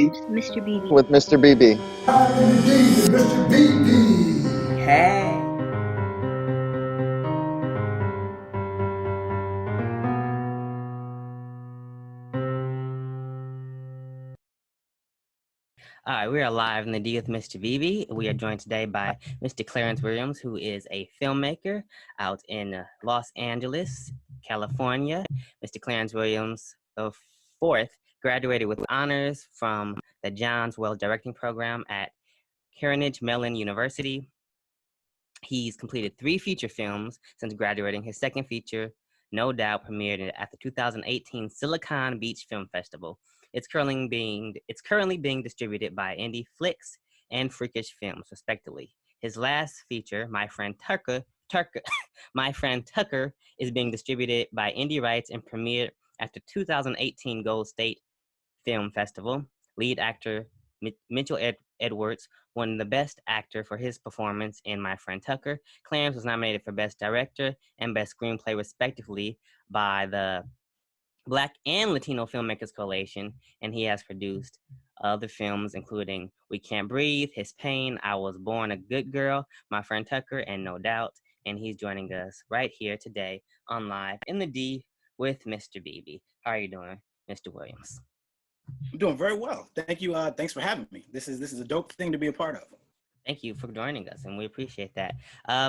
Mr. BB. with Mr. BB. Indeed, Mr. BB. Hey. All right, we are live in the D with Mr. BB. We are joined today by Mr. Clarence Williams, who is a filmmaker out in Los Angeles, California. Mr. Clarence Williams, the fourth, graduated with honors from the Johns Wells Directing Program at Carnegie Mellon University. He's completed 3 feature films since graduating. His second feature, No Doubt, premiered at the 2018 Silicon Beach Film Festival. It's currently being distributed by Indie Flicks and Freakish Films, respectively. His last feature, My Friend Tucker, is being distributed by Indie Rights and premiered at the 2018 Gold State Film Festival. Lead actor Mitchell Edwards won the Best Actor for his performance in My Friend Tucker. Clarence was nominated for Best Director and Best Screenplay, respectively, by the Black and Latino Filmmakers Coalition, and he has produced other films including We Can't Breathe, His Pain, I Was Born a Good Girl, My Friend Tucker, and No Doubt. And he's joining us right here today on Live in the D with Mr. BB. How are you doing, Mr. Williams? I'm doing very well. Thank you. Thanks for having me. This is a dope thing to be a part of. Thank you for joining us, and we appreciate that.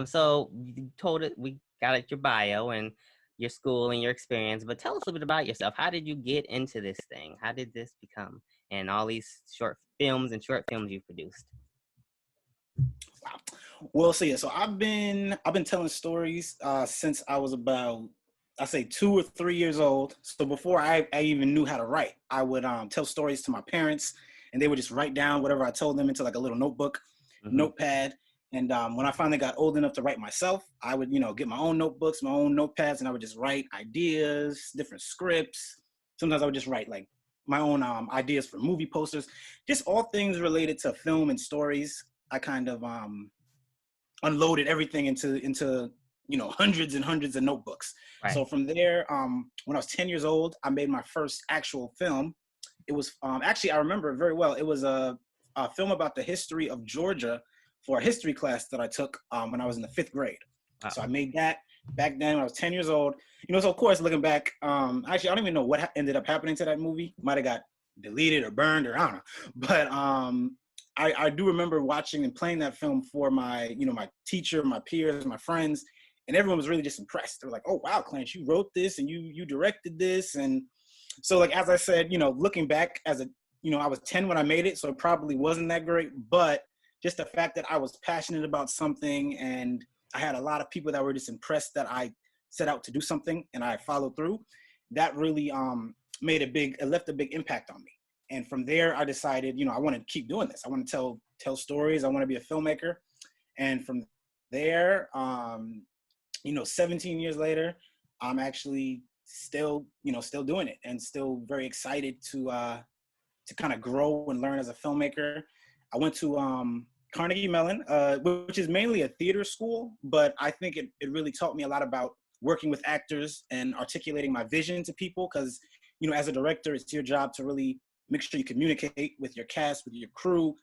So you told it, we got at your bio and your school and your experience, but tell us a little bit about yourself. How did you get into this thing? How did this become? And all these short films you've produced. Wow. Well, so I've been telling stories since I was about, I say 2 or 3 years old. So before I even knew how to write, I would tell stories to my parents, and they would just write down whatever I told them into like a little notepad. And when I finally got old enough to write myself, I would, get my own notebooks, my own notepads, and I would just write ideas, different scripts. Sometimes I would just write like my own ideas for movie posters, just all things related to film and stories. I kind of unloaded everything into hundreds and hundreds of notebooks. Right. So from there, when I was 10 years old, I made my first actual film. It was actually, I remember it very well. It was a film about the history of Georgia for a history class that I took when I was in the 5th grade. Wow. So I made that back then when I was 10 years old. So of course, looking back, actually, I don't even know what ended up happening to that movie. Might have got deleted or burned, or I don't know. But I do remember watching and playing that film for my, my teacher, my peers, my friends, and everyone was really just impressed. They were like, "Oh wow, Clarence, you wrote this and you directed this." And so, like, as I said, looking back as I was 10 when I made it, so it probably wasn't that great, but just the fact that I was passionate about something and I had a lot of people that were just impressed that I set out to do something and I followed through, that really it left a big impact on me. And from there, I decided, I want to keep doing this. I want to tell stories. I want to be a filmmaker. And from there, 17 years later, I'm actually still doing it and still very excited to kind of grow and learn as a filmmaker. I went to Carnegie Mellon, which is mainly a theater school, but I think it really taught me a lot about working with actors and articulating my vision to people. Because, as a director, it's your job to really make sure you communicate with your cast, with your crew,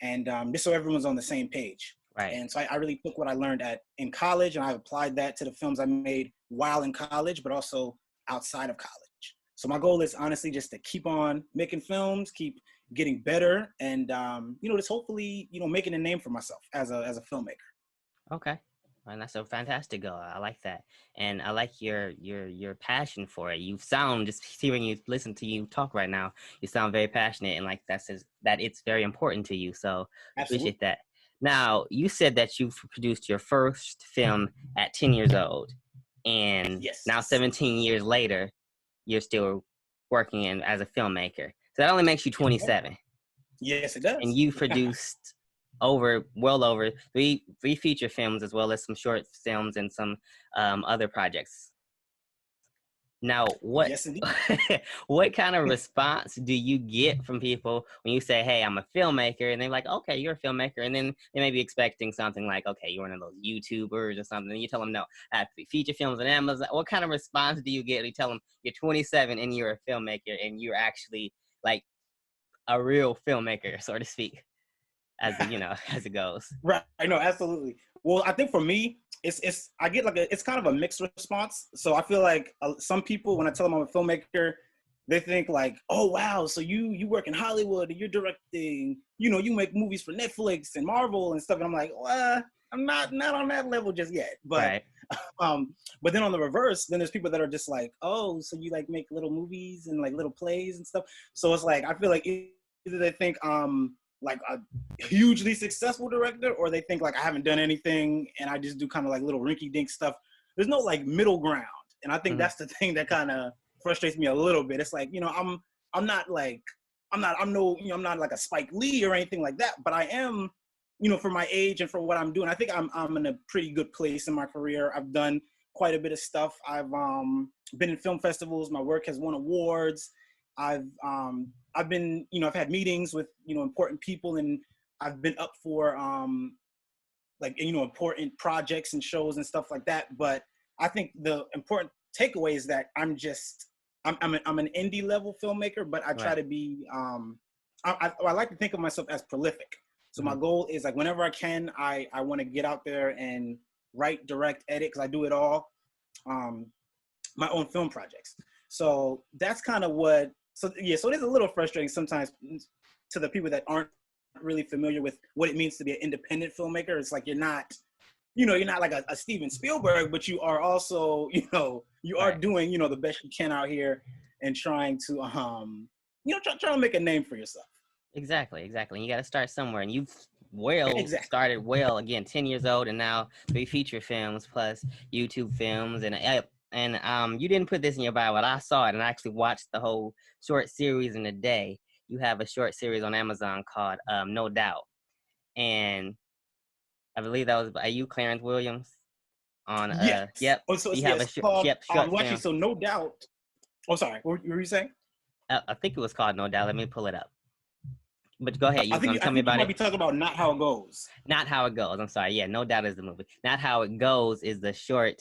and just so everyone's on the same page. Right. And so I really took what I learned in college, and I've applied that to the films I made while in college, but also outside of college. So my goal is honestly just to keep on making films, keep getting better, and just hopefully making a name for myself as a filmmaker. Okay. And that's a fantastic goal. I like that, and I like your passion for it. You sound, just hearing you listen to you talk right now, you sound very passionate, and like that says that it's very important to you. So I appreciate that. Now, you said that you produced your first film at 10 years old, and yes, now 17 years later, you're still working as a filmmaker. So that only makes you 27. Yes, it does. And you produced well over three feature films, as well as some short films and some other projects. Now, what what kind of response do you get from people when you say, "Hey, I'm a filmmaker," and they're like, "Okay, you're a filmmaker," and then they may be expecting something like, "Okay, you're one of those YouTubers or something," and you tell them, "No, I have feature films on Amazon." What kind of response do you get? You tell them you're 27 and you're a filmmaker and you're actually like a real filmmaker, so to speak, as it, as it goes. Right. I know, absolutely. Well, I think for me, it's I get like it's kind of a mixed response. So I feel like some people, when I tell them I'm a filmmaker, they think like, oh wow, so you work in Hollywood and you're directing, you make movies for Netflix and Marvel and stuff. And I'm like, well, I'm not on that level just yet. But Right. but then on the reverse, then there's people that are just like, oh, so you like make little movies and like little plays and stuff. So it's like I feel like either they think like a hugely successful director, or they think like I haven't done anything and I just do kind of like little rinky dink stuff. There's no like middle ground, and I think that's the thing that kind of frustrates me a little bit. It's like, I'm not like I'm not like a Spike Lee or anything like that, but I am, for my age and for what I'm doing, I think I'm in a pretty good place in my career. I've done quite a bit of stuff. I've been in film festivals. My work has won awards. I've been, I've had meetings with, important people, and I've been up for like, important projects and shows and stuff like that. But I think the important takeaway is that I'm an indie level filmmaker, but I try to be, I like to think of myself as prolific. So my goal is like, whenever I can, I want to get out there and write, direct, edit, because I do it all, my own film projects. So that's kind of so it is a little frustrating sometimes to the people that aren't really familiar with what it means to be an independent filmmaker. It's like you're not like a Steven Spielberg, but you are also, you are doing, the best you can out here and trying to, trying to make a name for yourself. Exactly. You got to start somewhere, and you've started well. Again, 10 years old, and now 3 feature films plus YouTube films, and you didn't put this in your bio, but I saw it, and I actually watched the whole short series in a day. You have a short series on Amazon called No Doubt, and I believe that was by you, Clarence Williams. On Yes. Yep. Oh, so you have it's a called short well, actually, film. so No Doubt. Oh, sorry. What were you saying? I think it was called No Doubt. Let me pull it up. But go ahead. I You think gonna tell me you about might it? be talking about Not How It Goes. Not How It Goes. I'm sorry. Yeah, No Doubt is the movie. Not How It Goes is the short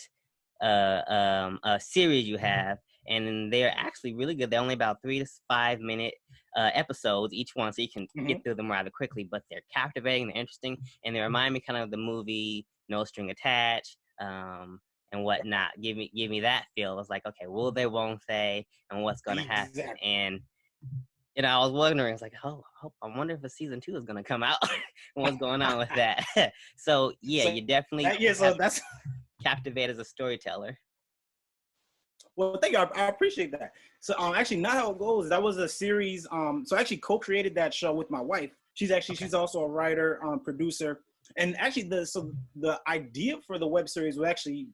series you have, and they're actually really good. They're only about 3 to 5 minute episodes each one, so you can get through them rather quickly. But they're captivating, they're interesting, and they remind me kind of the movie No String Attached. And whatnot. Give me that feel. It's like, okay, will they, won't they, and what's gonna happen? And I was wondering, it's like, I wonder if a season 2 is gonna come out and what's going on with that. So yeah, you definitely so that's captivate as a storyteller. Well, thank you. I appreciate that. So actually, Not How It Goes, that was a series. So I actually co-created that show with my wife. She's also a writer, producer. And actually the idea for the web series was actually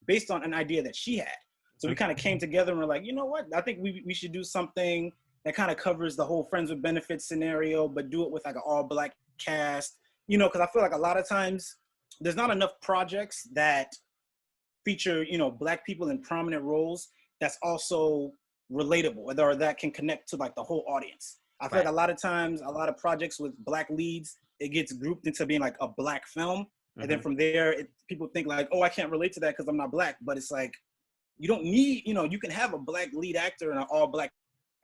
based on an idea that she had. So we kind of came together and we're like, you know what? I think we should do something that kind of covers the whole friends with benefits scenario, but do it with like an all Black cast, because I feel like a lot of times there's not enough projects that feature, Black people in prominent roles that's also relatable, or that can connect to like the whole audience. I feel like a lot of times, a lot of projects with Black leads, it gets grouped into being like a Black film. And then from there, people think like, oh, I can't relate to that because I'm not Black. But it's like, you don't need, you can have a Black lead actor and an all Black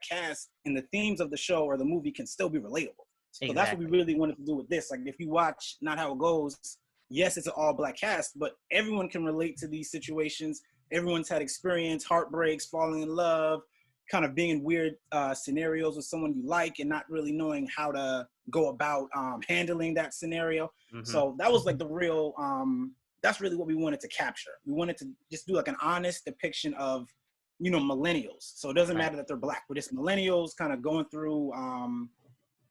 cast, and the themes of the show or the movie can still be relatable. So that's what we really wanted to do with this. Like, if you watch Not How It Goes, yes, it's an all Black cast, but everyone can relate to these situations. Everyone's had experience, heartbreaks, falling in love, kind of being in weird scenarios with someone you like and not really knowing how to go about handling that scenario. So that was like the real, that's really what we wanted to capture. We wanted to just do like an honest depiction of, millennials. So it doesn't matter that they're Black, but it's millennials kind of going through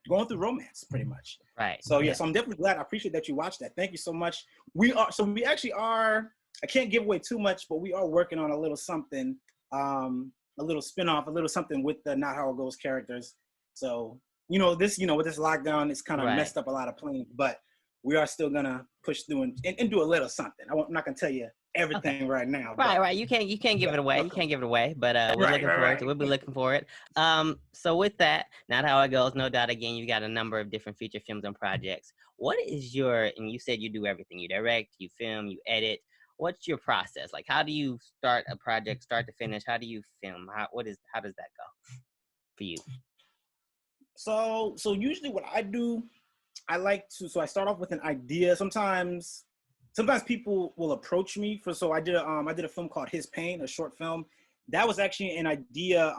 romance pretty much. Right. So so I'm definitely glad. I appreciate that you watched that. Thank you so much. We actually are, I can't give away too much, but we are working on a little something, a little spinoff, a little something with the Not How It Goes characters. So, with this lockdown, it's kind of messed up a lot of plans, but we are still gonna push through and do a little something. I'm not gonna tell you everything right now. Right. You can't give it away. You can't give it away. But we're looking forward to it. We'll be looking for it. So with that, Not How It Goes, No Doubt, again, you got a number of different feature films and projects. What is and you said you do everything. You direct, you film, you edit. What's your process? Like, how do you start a project, start to finish? How do you film? How does that go for you? So usually what I do, I like to, so I start off with an idea. Sometimes people will approach me for, so I did a film called His Pain, a short film. That was actually an idea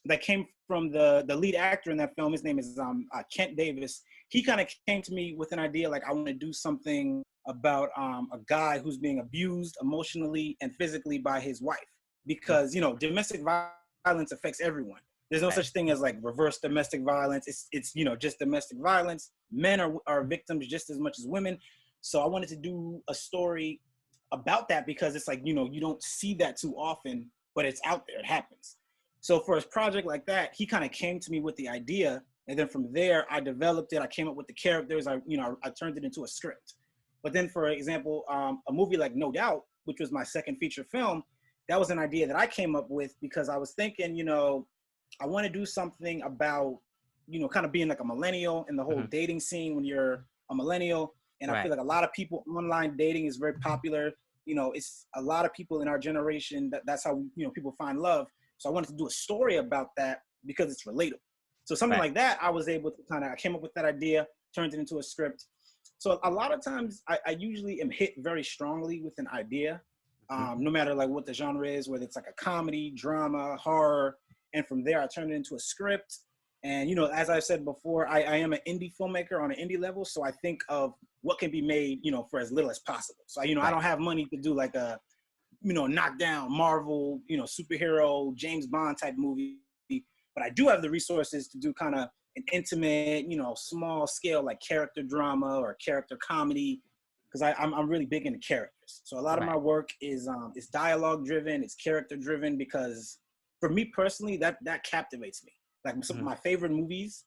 that came from the lead actor in that film. His name is Kent Davis. He kind of came to me with an idea, like, I want to do something about a guy who's being abused emotionally and physically by his wife, because, you know, domestic violence affects everyone. There's no Right. such thing as like reverse domestic violence. It's you know, just domestic violence. Men are victims just as much as women. So I wanted to do a story about that, because it's like, you know, you don't see that too often, but it's out there, it happens. So for a project like that, he kind of came to me with the idea, and then from there I developed it. I came up with the characters. I turned it into a script. But then, for example, a movie like No Doubt, which was my second feature film, that was an idea that I came up with because I was thinking, you know, I want to do something about, you know, kind of being like a millennial in the whole dating scene when you're a millennial. And I feel like a lot of people, online dating is very popular. You know, it's a lot of people in our generation, that's how, you know, people find love. So I wanted to do a story about that because it's relatable. So something like that, I was able to I came up with that idea, turned it into a script. So a lot of times I usually am hit very strongly with an idea, no matter like what the genre is, whether it's like a comedy, drama, horror. And from there, I turn it into a script. And, you know, as I said before, I am an indie filmmaker on an indie level. So I think of what can be made, you know, for as little as possible. So, you know, I don't have money to do like a, you know, knockdown Marvel, you know, superhero, James Bond type movie. But I do have the resources to do kind of an intimate, you know, small scale, like character drama or character comedy, because I'm really big into characters. So a lot of my work is dialogue driven, it's character driven, because for me personally, that captivates me. Like some of my favorite movies,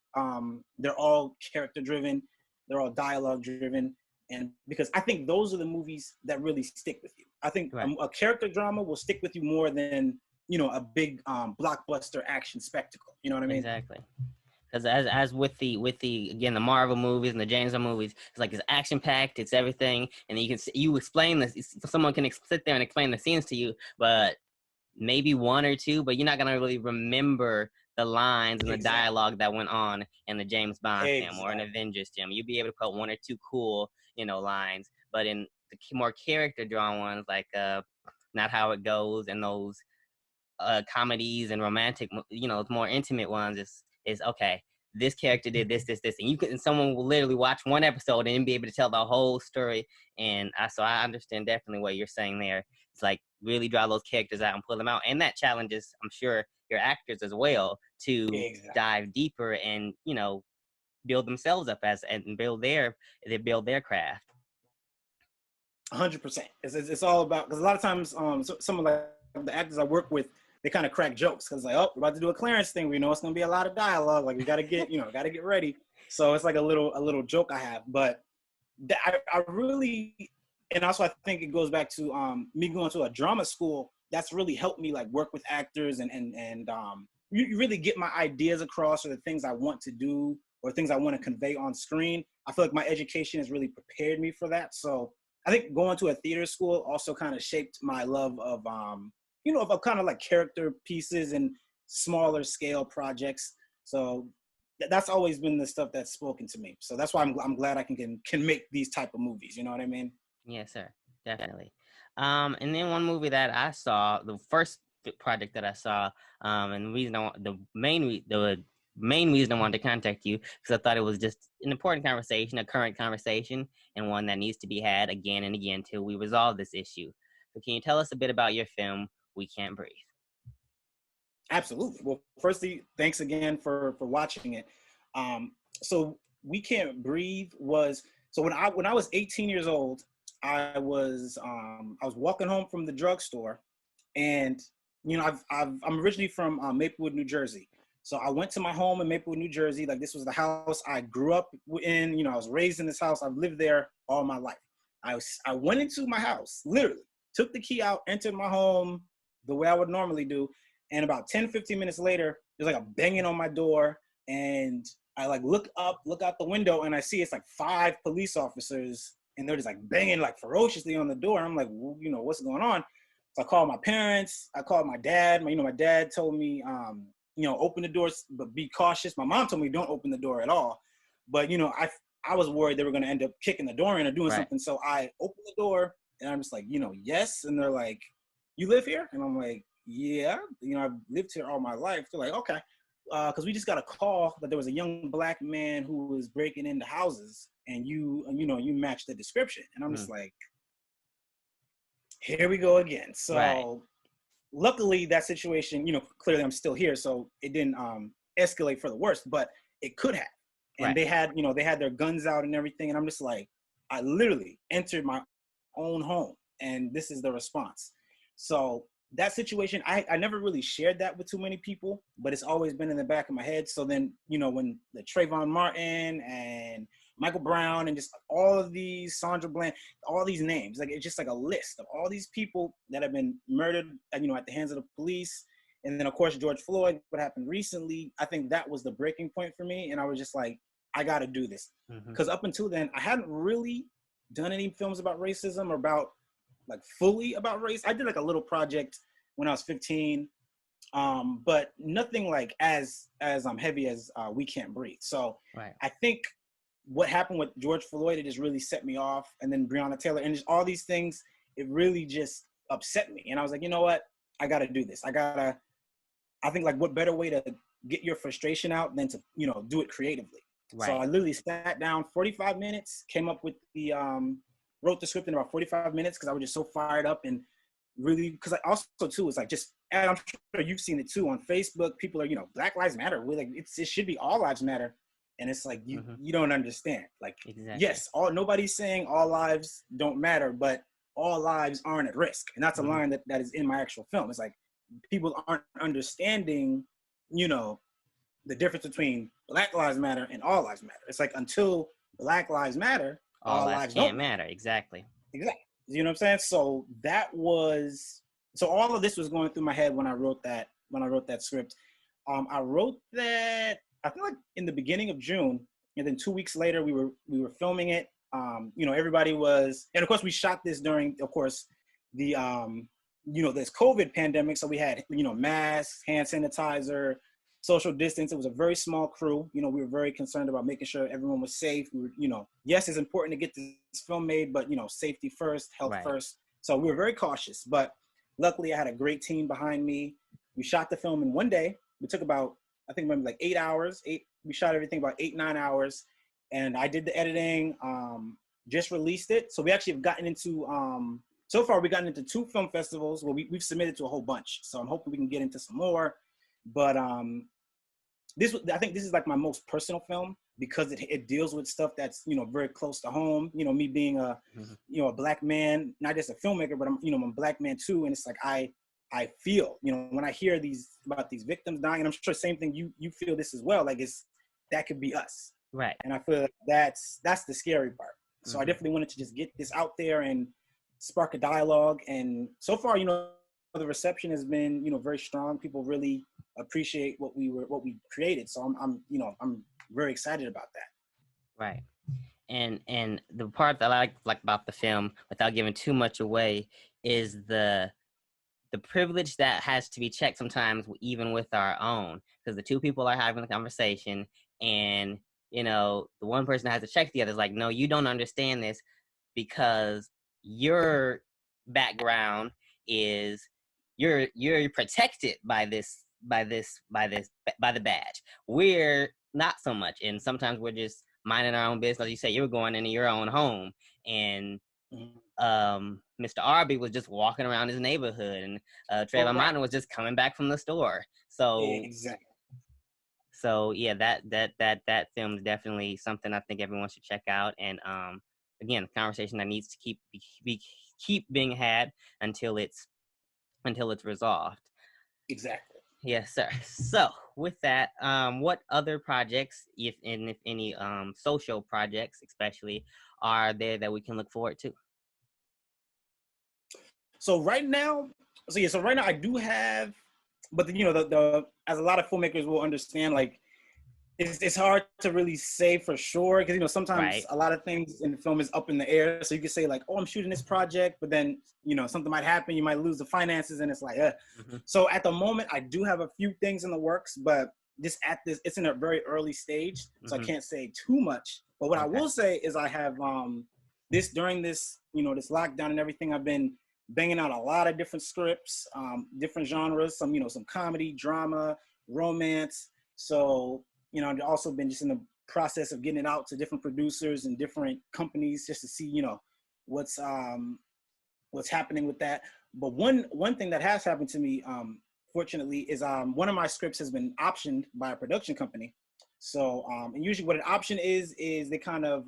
they're all character driven, they're all dialogue driven, and because I think those are the movies that really stick with you. I think a character drama will stick with you more than, you know, a big blockbuster action spectacle. You know what I mean? Exactly. Because as with the again, the Marvel movies and the James Bond movies, it's like it's action packed, it's everything, and you explain this. Someone can sit there and explain the scenes to you, but maybe one or two, but you're not gonna really remember the lines and the dialogue that went on in the James Bond film or an Avengers film. You'll be able to put one or two cool, you know, lines, but in the more character drawn ones, like Not How It Goes and those comedies and romantic, you know, more intimate ones, is okay. This character did this, and someone will literally watch one episode and be able to tell the whole story. And so I understand definitely what you're saying there. It's like really draw those characters out and pull them out, and that challenges, I'm sure, your actors as well to dive deeper and, you know, build themselves up and build their craft. 100%. It's all about, because a lot of times some of like the actors I work with, they kind of crack jokes because like, oh, we're about to do a Clarence thing. We know it's gonna be a lot of dialogue. Like we gotta get, you know, gotta get ready. So it's like a little joke I have. But I really, and also I think it goes back to me going to a drama school. That's really helped me like work with actors and you really get my ideas across, or the things I want to do or things I want to convey on screen. I feel like my education has really prepared me for that. So I think going to a theater school also kind of shaped my love of you know, of kind of like character pieces and smaller scale projects. So that's always been the stuff that's spoken to me. So that's why I'm glad I can make these type of movies. You know what I mean? Yes, sir. Definitely. And then one movie that I saw, the first project that I saw, and the main reason I wanted to contact you, because I thought it was just an important conversation, a current conversation, and one that needs to be had again and again till we resolve this issue. So can you tell us a bit about your film, We Can't Breathe? Absolutely. Well, firstly, thanks again for watching it. So We Can't Breathe was, so when I was 18 years old, I was walking home from the drugstore, and you know I'm originally from Maplewood, New Jersey. So I went to my home in Maplewood, New Jersey. Like this was the house I grew up in. You know, I was raised in this house. I've lived there all my life. I went into my house, literally took the key out, entered my home the way I would normally do. And about 10, 15 minutes later, there's like a banging on my door. And I like look out the window, and I see it's like 5 police officers, and they're just like banging like ferociously on the door. And I'm like, well, you know, what's going on? So I called my parents, I called my dad. My dad told me, open the doors, but be cautious. My mom told me don't open the door at all. But, I was worried they were going to end up kicking the door in or doing something. So I opened the door and I'm just like, yes. And they're like, you live here? And I'm like, yeah, I've lived here all my life. They're like, okay. Because we just got a call that there was a young black man who was breaking into houses and you matched the description. And I'm just like, here we go again. So luckily that situation, clearly I'm still here. So it didn't escalate for the worst, but it could have. And they had their guns out and everything. And I'm just like, I literally entered my own home and this is the response. So that situation, I never really shared that with too many people, but it's always been in the back of my head. So then, when the Trayvon Martin and Michael Brown and just all of these, Sandra Bland, all these names, like it's just like a list of all these people that have been murdered, at the hands of the police. And then of course, George Floyd, what happened recently, I think that was the breaking point for me. And I was just like, I got to do this. Because up until then, I hadn't really done any films about racism or about fully about race. I did a little project when I was 15, but nothing as heavy as We Can't Breathe. So I think what happened with George Floyd, it just really set me off. And then Breonna Taylor and just all these things, it really just upset me. And I was like, you know what? I got to do this. I think what better way to get your frustration out than to, do it creatively. So I literally sat down 45 minutes, came up with wrote the script in about 45 minutes because I was just so fired up and really, because it's just, and I'm sure you've seen it too on Facebook, people are, Black Lives Matter. We're it should be all lives matter. And it's like, you don't understand. Exactly. Yes, nobody's saying all lives don't matter, but all lives aren't at risk. And that's a line that is in my actual film. It's like, people aren't understanding, the difference between Black Lives Matter and all lives matter. It's like, until Black Lives matter, all lives can't matter. Exactly. You know what I'm saying? So all of this was going through my head when I wrote that script. I wrote that, I feel in the beginning of June, and then 2 weeks later we were filming it. Everybody was, and of course we shot this during, of course, the this COVID pandemic. So we had, masks, hand sanitizer, social distance. It was a very small crew. We were very concerned about making sure everyone was safe. We were, yes, it's important to get this film made, but, safety first, health first. So we were very cautious, but luckily I had a great team behind me. We shot the film in one day. We took about, I think maybe 8 hours. We shot everything about 8-9 hours. And I did the editing, just released it. So we actually have gotten into, so far we've gotten into 2 film festivals. Well, we've submitted to a whole bunch. So I'm hoping we can get into some more. But I think this is my most personal film because it deals with stuff that's, very close to home. Me being a, a Black man, not just a filmmaker, but I'm a Black man too. And it's like, I feel, when I hear about these victims dying, and I'm sure same thing, you feel this as well. That could be us. Right. And I feel that's the scary part. So I definitely wanted to just get this out there and spark a dialogue. And so far, the reception has been, very strong. People really appreciate what we created. So I'm very excited about that. Right. And the part that I like about the film, without giving too much away, is the privilege that has to be checked sometimes, even with our own, because the 2 people are having a conversation, and the one person that has to check the other is like, no, you don't understand this because your background is you're protected by the badge. We're not so much, and sometimes we're just minding our own business. Like you say, you're going into your own home, and Mr. Arby was just walking around his neighborhood, and Trayvon Martin was just coming back from the store. So exactly. So yeah, that film is definitely something I think everyone should check out. And again, a conversation that needs to keep being had until it's resolved. Exactly. Yes, sir. So with that, what other projects, if any, social projects especially, are there that we can look forward to? So right now I do have, but the as a lot of filmmakers will understand, it's hard to really say for sure because sometimes Right. a lot of things in the film is up in the air. So you could say like, oh, I'm shooting this project, but then something might happen. You might lose the finances, and it's like, Hmm. So at the moment, I do have a few things in the works, but it's in a very early stage, so I Hmm. can't say too much. But what I Okay. will say is I have during this this lockdown and everything, I've been banging out a lot of different scripts, different genres, some comedy, drama, romance. So I've also been just in the process of getting it out to different producers and different companies just to see what's what's happening with that. But one thing that has happened to me, fortunately, is one of my scripts has been optioned by a production company. So and usually what an option is they kind of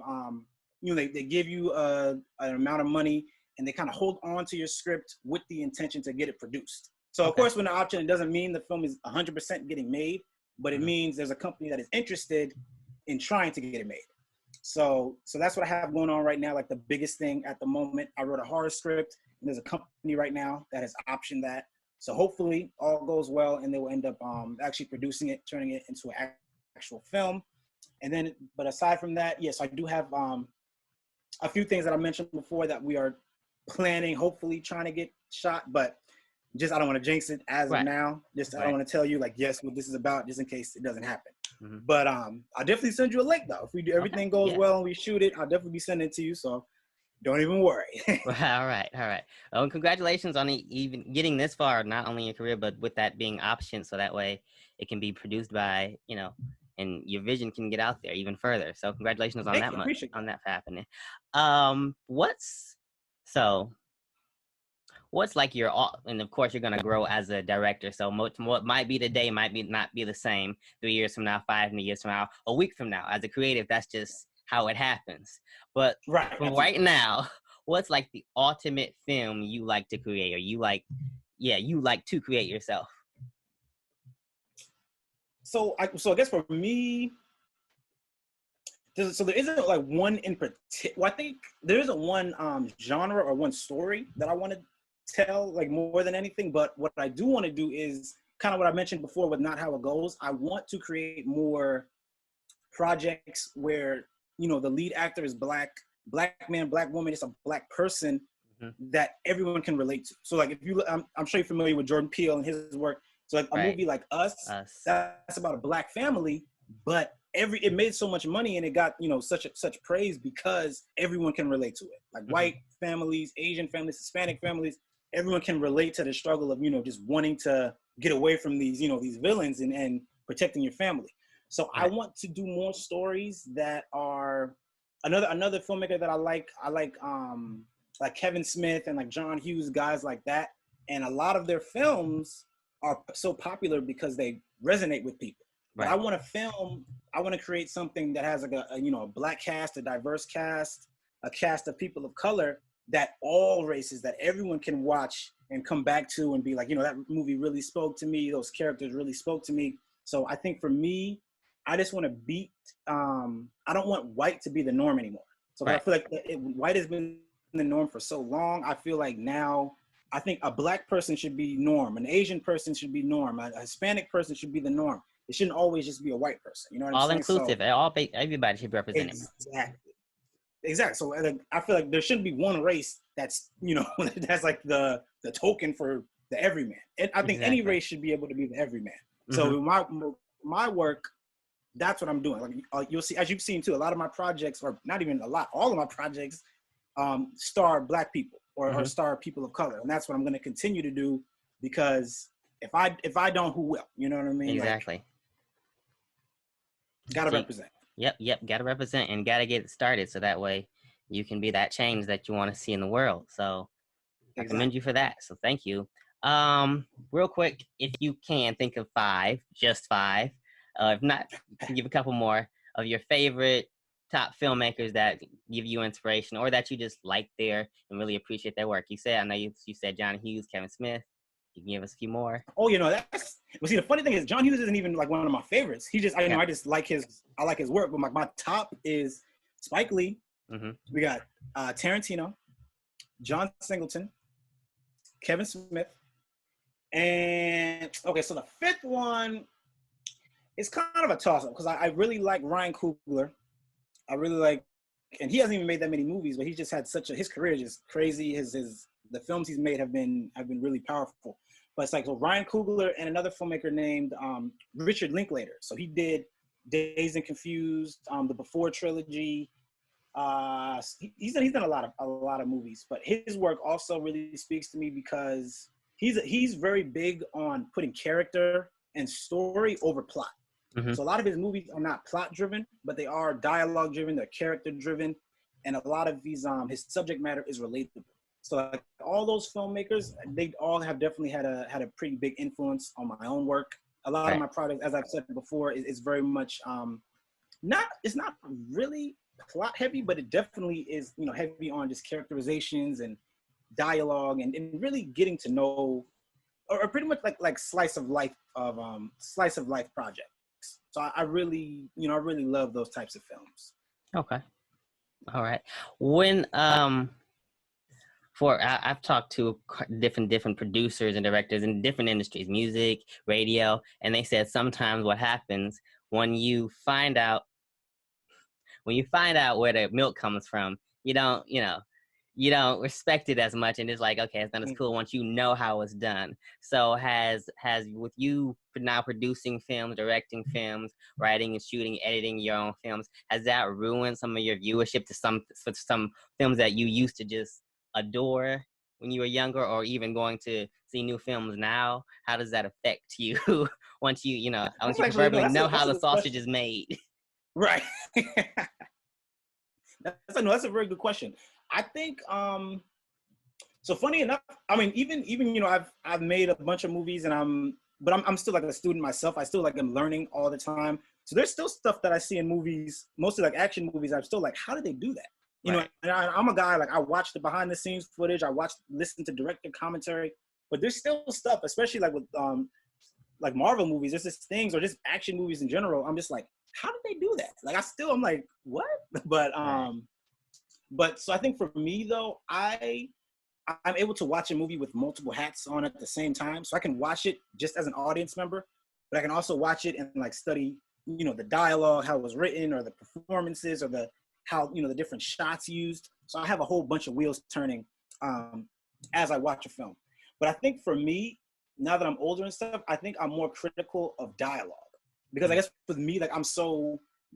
they give you an amount of money, and they kind of hold on to your script with the intention to get it produced. So of Okay. course, when the option, it doesn't mean the film is 100% getting made, but it Hmm. means there's a company that is interested in trying to get it made. So that's what I have going on right now. Like the biggest thing at the moment, I wrote a horror script, and there's a company right now that has optioned that. So hopefully all goes well, and they will end up actually producing it, turning it into an actual film. And then, but aside from that, yes, I do have a few things that I mentioned before that we are planning, hopefully trying to get shot, but just I don't want to jinx it as of Right. now. Just I don't Right. want to tell you like yes what this is about, just in case it doesn't happen. Hmm. But I'll definitely send you a link though. If we do Okay. everything goes Yeah. well and we shoot it, I'll definitely be sending it to you. So don't even worry. Well, all right, all right. Well, congratulations on even getting this far, not only in your career, but with that being option, so that way it can be produced by, and your vision can get out there even further. So congratulations on Thank that you. I much, appreciate on that. that for happening. What's so what's like and of course you're gonna grow as a director. So what might be today might be not be the same 3 years from now, 5 years from now, a week from now. As a creative, that's just how it happens. But Right, for right absolutely. now, what's like the ultimate film you like to create, or you like to create yourself? So I guess for me, there isn't like one in particular. Well, I think there isn't one genre or one story that I want to tell like more than anything. But what I do want to do is kind of what I mentioned before with Not How It Goes. I want to create more projects where the lead actor is black man, black woman, it's a black person Hmm. that everyone can relate to. So like if you I'm sure you're familiar with Jordan Peele and his work. So like a Right. movie like Us, Us. that's about a black family, but it made so much money and it got such praise because everyone can relate to it. Like Hmm. white families, Asian families, Hispanic families, everyone can relate to the struggle of just wanting to get away from these villains and protecting your family. So I Right. want to do more stories that are another filmmaker that I like. I like Kevin Smith and like John Hughes, guys like that. And a lot of their films are so popular because they resonate with people. But I Right. want to I want to create something that has like a black cast, a diverse cast, a cast of people of color that all races, that everyone can watch and come back to and be like, that movie really spoke to me. Those characters really spoke to me. So I think for me, I just want to beat. I don't want white to be the norm anymore. So I Right. feel like white has been the norm for so long. I feel like now, I think a black person should be norm, an Asian person should be norm, a Hispanic person should be the norm. It shouldn't always just be a white person. You know what I'm All saying? inclusive. So Everybody should be represented. exactly, exactly. So I feel like there shouldn't be one race that's that's like the token for the everyman. And I think any Exactly. race should be able to be the everyman. Hmm. So my work, that's what I'm doing. Like you'll see, as you've seen too, a lot of my projects, or not even a lot, all of my projects, star black people or Hmm. star people of color, and that's what I'm going to continue to do because if I don't, who will? You know what I mean? Like, Exactly. gotta So, represent. yep. Got to represent and got to get it started, so that way you can be that change that you want to see in the world. So I commend Exactly. you for that. So thank you. Real quick, if you can think of five, just five. If not, you can give a couple more of your favorite top filmmakers that give you inspiration or that you just like there and really appreciate their work. I know you said John Hughes, Kevin Smith. You can give us a few more. Oh, that's well. See, the funny thing is, John Hughes isn't even like one of my favorites. He just, Yeah. I just like I like his work. But my top is Spike Lee. Mm-hmm. We got Tarantino, John Singleton, Kevin Smith, and okay. So the fifth one, It's kind of a toss-up because I really like Ryan Coogler. I really like, and he hasn't even made that many movies, but he's just had his career is just crazy. The films he's made have been really powerful. But it's like, so Ryan Coogler and another filmmaker named Richard Linklater. So he did Dazed and Confused, the Before trilogy. He's done a lot of movies, but his work also really speaks to me because he's very big on putting character and story over plot. Mm-hmm. So a lot of his movies are not plot driven, but they are dialogue driven, they're character driven, and a lot of his subject matter is relatable. So like all those filmmakers, they all have definitely had a pretty big influence on my own work. A lot of my projects, as I've said before, is very much it's not really plot heavy, but it definitely is, you know, heavy on just characterizations and dialogue and really getting to know, or pretty much like slice of life projects. So I really love those types of films. Okay. All right. When I've talked to different producers and directors in different industries, music, radio, and they said sometimes what happens when you find out where the milk comes from, you don't respect it as much, and it's like, okay, it's not as cool once you know how it's done. So has with you now producing films, directing films, writing and shooting, editing your own films, has that ruined some of your viewership to some films that you used to just adore when you were younger, or even going to see new films now? How does that affect you once you preferably know how the sausage is made? Right. That's a very good question. I think so funny enough, I mean, even you know, I've made a bunch of movies, and I'm still like a student myself. I still like am learning all the time. So there's still stuff that I see in movies, mostly like action movies. I'm still like, how did they do that? You know, and I'm a guy, like, I watch the behind the scenes footage, listen to director commentary, but there's still stuff, especially like with like Marvel movies, there's just things, or just action movies in general. I'm just like, how did they do that? Like, I'm like, what? But so I think for me though, I'm able to watch a movie with multiple hats on at the same time. So I can watch it just as an audience member, but I can also watch it and like study, you know, the dialogue, how it was written, or the performances, or how, you know, the different shots used. So I have a whole bunch of wheels turning as I watch a film. But I think for me, now that I'm older and stuff, I think I'm more critical of dialogue, because I guess with me, like,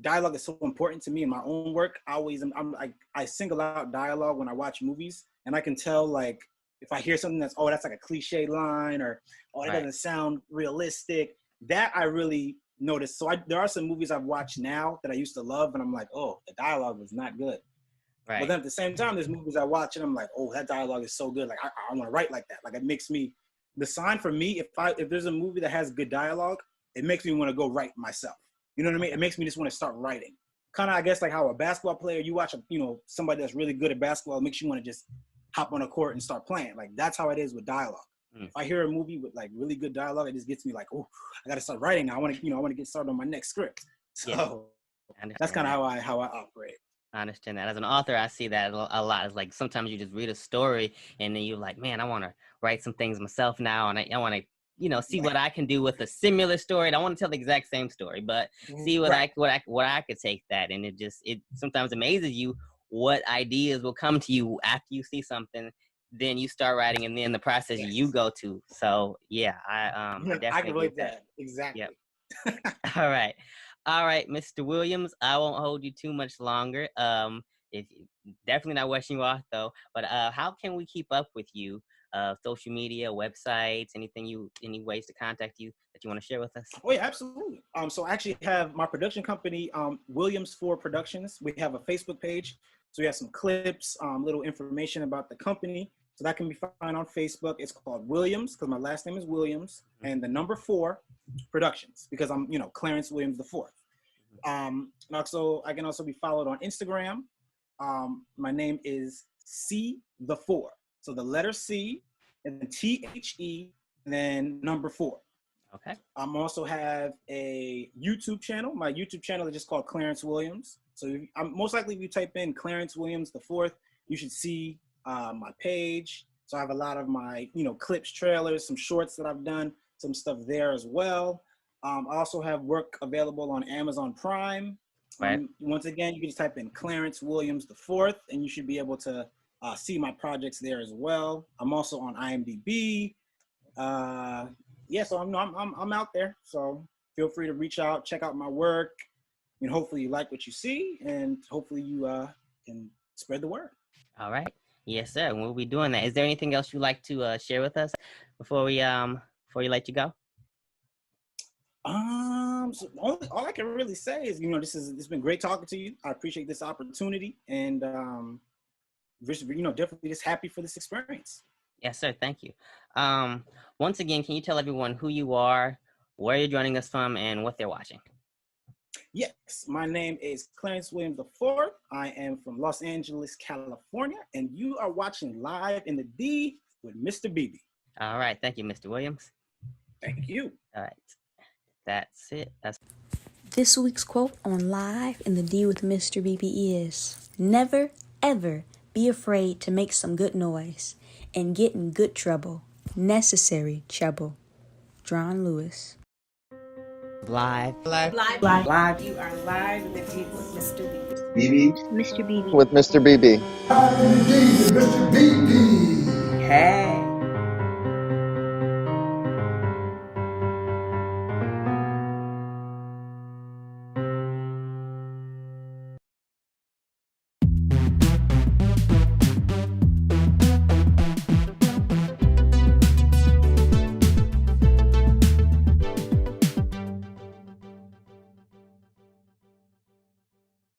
dialogue is so important to me in my own work. I single out dialogue when I watch movies, and I can tell, like, if I hear something that's like a cliche line, or it doesn't sound realistic, that I really notice. So there are some movies I've watched now that I used to love, and I'm like, oh, the dialogue was not good. Right. But then at the same time, there's movies I watch and I'm like, oh, that dialogue is so good. Like, I want to write like that. Like, it makes me, the sign for me, if there's a movie that has good dialogue, it makes me want to go write myself. You know what I mean? It makes me just want to start writing. Kind of, I guess, like how a basketball player, you watch somebody that's really good at basketball, it makes you want to just hop on a court and start playing. Like, that's how it is with dialogue. If I hear a movie with like really good dialogue, it just gets me like, oh, I got to start writing now. I want to get started on my next script. So that's kind of how I operate. I understand that. As an author, I see that a lot. It's like sometimes you just read a story and then you're like, man, I want to write some things myself now, and I want to, see what I can do with a similar story. I don't want to tell the exact same story, but see what I could take that, and it sometimes amazes you what ideas will come to you after you see something. Then you start writing, and then the process you go to. So yeah, I definitely I can relate that. Exactly. Yep. All right, Mr. Williams, I won't hold you too much longer. If definitely not wishing you off though, but how can we keep up with you? Social media, websites, any ways to contact you that you want to share with us? Oh yeah, absolutely. So I actually have my production company, Williams 4 Productions. We have a Facebook page, so we have some clips, little information about the company. So that can be found on Facebook. It's called Williams, because my last name is Williams, and the number 4 Productions, because I'm, Clarence Williams the Fourth. And also, I can also be followed on Instagram. My name is C the 4. So the letter C, and then THE, and then number 4. Okay. I also have a YouTube channel. My YouTube channel is just called Clarence Williams. So most likely if you type in Clarence Williams the Fourth, you should see my page. So I have a lot of my, clips, trailers, some shorts that I've done, some stuff there as well. I also have work available on Amazon Prime. Right. Once again, you can just type in Clarence Williams the Fourth, and you should be able to see my projects there as well. I'm also on IMDb. Yeah, so I'm out there. So feel free to reach out, check out my work, and hopefully you like what you see, and hopefully you can spread the word. All right. Yes, sir. We'll be doing that. Is there anything else you'd like to share with us before we let you go? So all I can really say is, it's been great talking to you. I appreciate this opportunity, and definitely just happy for this experience. Yes, sir. Thank you. Once again, can you tell everyone who you are, where you're joining us from, and what they're watching? Yes, my name is Clarence Williams IV. I am from Los Angeles, California, and you are watching Live in the D with Mr. BB. All right. Thank you, Mr. Williams. Thank you. All right. That's it. This week's quote on Live in the D with Mr. BB is, "Never, ever be afraid to make some good noise and get in good trouble. Necessary trouble." John Lewis. Live. You are live in the D with Mr. BB. Mr. BB. With Mr. BB. Live in the D with Mr. BB. Hey.